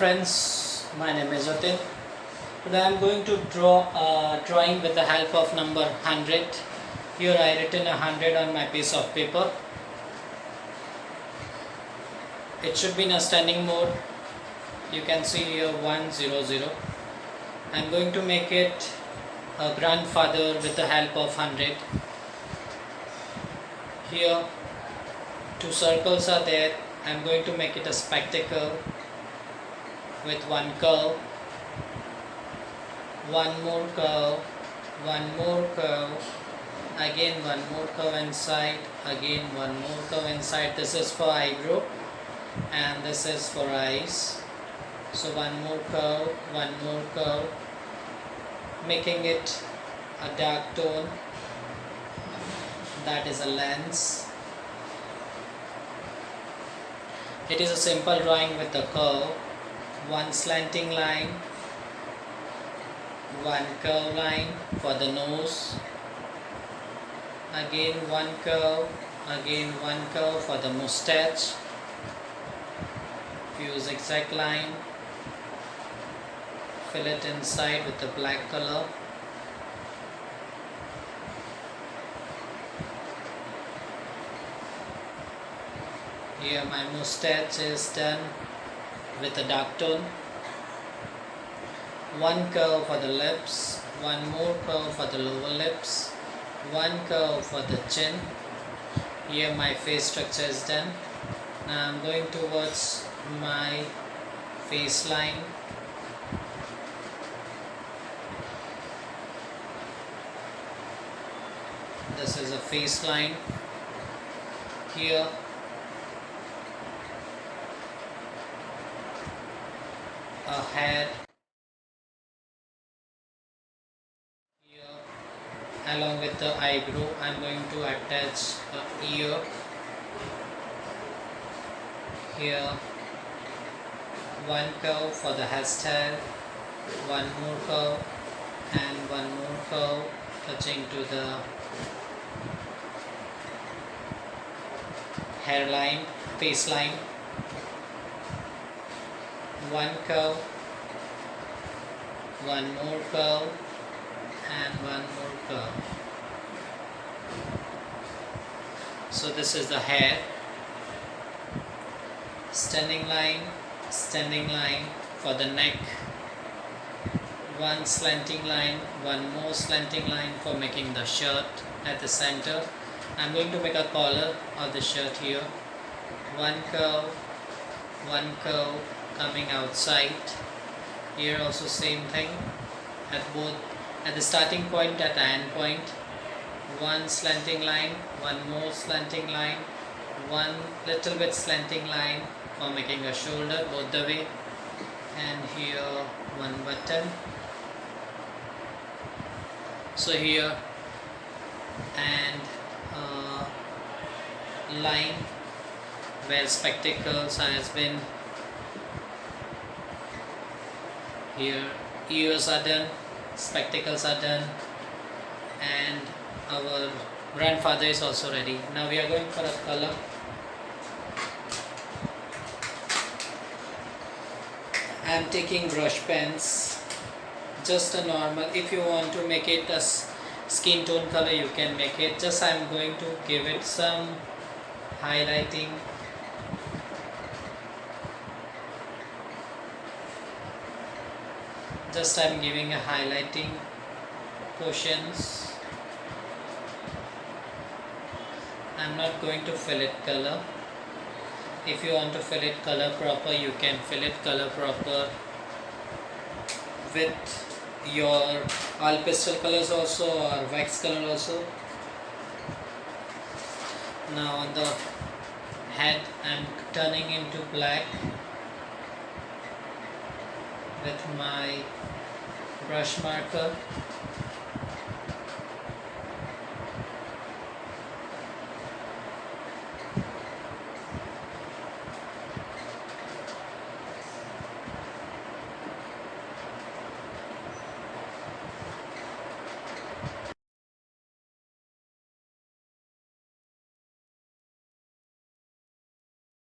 friends, my name is Atin. Today I am going to draw a drawing with the help of number 100. Here I written 100 on my piece of paper. It should be in a standing mode. You can see here 100. I am going to make it a grandfather with the help of 100. Here two circles are there. I am going to make it a spectacle with one curve, one more curve, one more curve, again one more curve inside, again one more curve inside. This is for eyebrow and this is for eyes. So one more curve, making it a dark tone, that is a lens. It is a simple drawing with a curve, one slanting line, one curve line for the nose, again one curve for the mustache, few zigzag line, fill it inside with the black color. Here my mustache is done with a dark tone. One curve for the lips, one more curve for the lower lips, one curve for the chin. Here my face structure is done. Now I am going towards my face line. This is a face line. Here a head. Here along with the eyebrow I am going to attach a ear. Here one curve for the hairstyle, one more curve and one more curve touching to the hairline, face line. One curve, one more curve and one more curve. So this is the hair. Standing line for the neck, one slanting line, one more slanting line for making the shirt at the center. I am going to make a collar of the shirt here. One curve coming outside. Here also same thing at both, at the starting point, at the end point. One slanting line, one more slanting line, one little bit slanting line for making a shoulder both the way, and here one button. So here and line where spectacles has been. Here ears are done, spectacles are done, and our grandfather is also ready. Now we are going for a color. I am taking brush pens, just a normal. If you want to make it a skin tone color, you can make it. Just I am going to give it some highlighting. Just I am giving a highlighting portions. I am not going to fill it color. If you want to fill it color proper, you can fill it color proper with your all pastel colors also or wax color also. Now on the head I am turning into black with my brush marker.